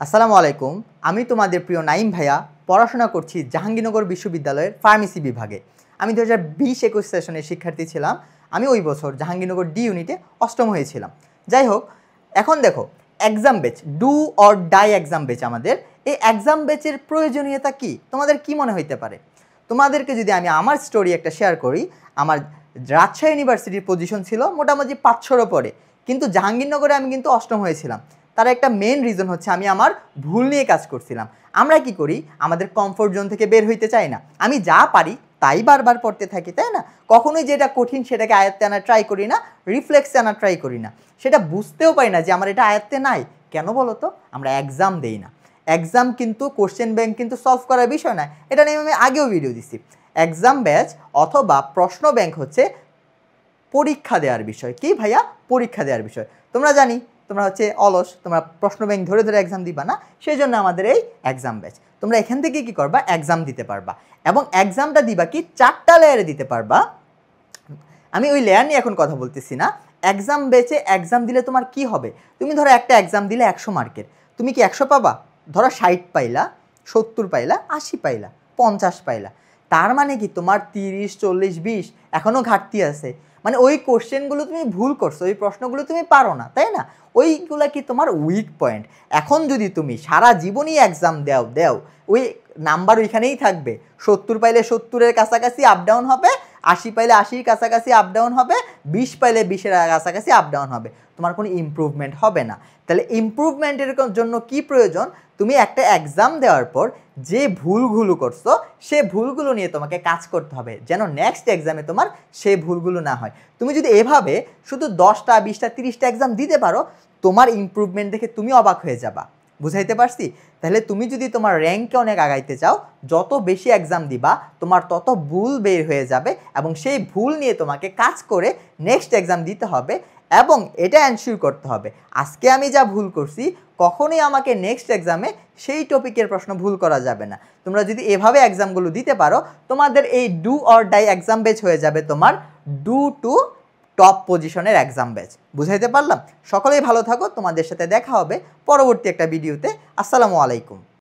আসসালামু আলাইকুম। আমি তোমাদের প্রিয় নাইম ভাইয়া পড়াশোনা করছি জাহাঙ্গীরনগর বিশ্ববিদ্যালয়ের ফার্মেসি বিভাগে। আমি 2020-21 সেশনের শিক্ষার্থী ছিলাম। আমি ওই বছর জাহাঙ্গীরনগর ডি ইউনিটে অষ্টম হয়েছিলাম। যাই হোক, এখন দেখো exam batch, do or die exam batch আমাদের। এই এক্সাম ব্যাচের প্রয়োজনীয়তা কি তোমাদের কি মনে হইতে পারে? তোমাদেরকে যদি আমি আমার স্টোরি একটা শেয়ার করি, আমার রাজশাহী ইউনিভার্সিটির পজিশন ছিল মোটামুটি 500 পরে, কিন্তু জাহাঙ্গীরনগরে আমি কিন্তু অষ্টম হয়েছিলাম। তার একটা মেন রিজন হচ্ছে আমি আমার ভুল নিয়ে কাজ করছিলাম। আমরা কি করি, আমাদের কমফোর্ট জোন থেকে বের হইতে চাই না, আমি যা পারি তাই বারবার পড়তে থাকি, তাই না? কখনোই যেটা কঠিন সেটাকে আয়ত্তে আনার ট্রাই করি না, রিফ্লেক্সে আনার ট্রাই করি না, সেটা বুঝতেও পারি না যে আমার এটা আয়ত্তে নাই। কেন বলো তো? আমরা এক্সাম দেই না। এক্সাম কিন্তু কোশ্চেন ব্যাংক কিন্তু সলভ করার বিষয় না, এটা নিয়ে আমি আগেও ভিডিও দিচ্ছি। এক্সাম ব্যাচ অথবা প্রশ্ন ব্যাংক হচ্ছে পরীক্ষা দেওয়ার বিষয়। কি ভাইয়া? পরীক্ষা দেওয়ার বিষয়। তোমরা জানি তোমরা হচ্ছে অলস, তোমরা প্রশ্ন ব্যাংক ধরে ধরে এক্সাম দিবা না, সেই জন্য আমাদের এই এক্সাম ব্যাচ। তোমরা এখান থেকে কি করবা, এক্সাম দিতে পারবা, এবং এক্সামটা দিবা কি 4টা লেয়ারে দিতে পারবা। আমি ওই লেয়ার নিয়ে এখন কথা বলতেছি না। এক্সাম ব্যাচে এক্সাম দিলে তোমার কি হবে? তুমি ধরো একটা এক্সাম দিলে 100 মার্কের, তুমি কি 100 পাবা? ধরো 60 পাইলা, 70 পাইলা, 80 পাইলা, 50 পাইলা। তার মানে কি তোমার 30, 40, 20 এখনও ঘাটতি আছে। মানে ওই কোশ্চেনগুলো তুমি ভুল করছো, ওই প্রশ্নগুলো তুমি পারো না, তাই না? ওইগুলা কি তোমার উইক পয়েন্ট। এখন যদি তুমি সারা জীবনই এক্সাম দেও ওই নাম্বার ওইখানেই থাকবে। 70 পাইলে 70-এর কাছাকাছি আপ ডাউন হবে, 80 পাইলে 80-র কাছাকাছি আপ ডাউন হবে, 20 পাইলে 20-এর কাছাকাছি আপ ডাউন হবে, তোমার কোনো ইমপ্রুভমেন্ট হবে না। তাহলে ইমপ্রুভমেন্টের জন্য কি প্রয়োজন? তুমি একটা এক্সাম দেওয়ার পর যে ভুলগুলো করছো সে ভুলগুলো নিয়ে তোমাকে কাজ করতে হবে, যেন নেক্সট এক্সামে তোমার সেই ভুলগুলো না হয়। তুমি যদি এভাবে শুধু 10টা, 20টা, 30টা এক্সাম দিতে পারো, তোমার ইমপ্রুভমেন্ট দেখে তুমি অবাক হয়ে যাবা। বুঝাইতে পারছি? তাহলে তুমি যদি তোমার র্যাঙ্কে অনেক আগাইতে চাও, যত বেশি এক্সাম দিবা তোমার তত ভুল বের হয়ে যাবে, এবং সেই ভুল নিয়ে তোমাকে কাজ করে নেক্সট এক্সাম দিতে হবে। এবং এটা এনশিওর করতে হবে আজকে আমি যা ভুল করছি কখনোই আমাকে নেক্সট এক্সামে সেই টপিকের প্রশ্ন ভুল করা যাবে না। তোমরা যদি এভাবে এক্সামগুলো দিতে পারো, তোমাদের এই do or die exam batch হয়ে যাবে তোমার ডু টু টপ পজিশনের এক্সাম ব্যাচ। বুঝাইতে পারলাম? সকলেই ভালো থাকো, তোমাদের সাথে দেখা হবে পরবর্তী একটা ভিডিওতে। আসসালামু আলাইকুম।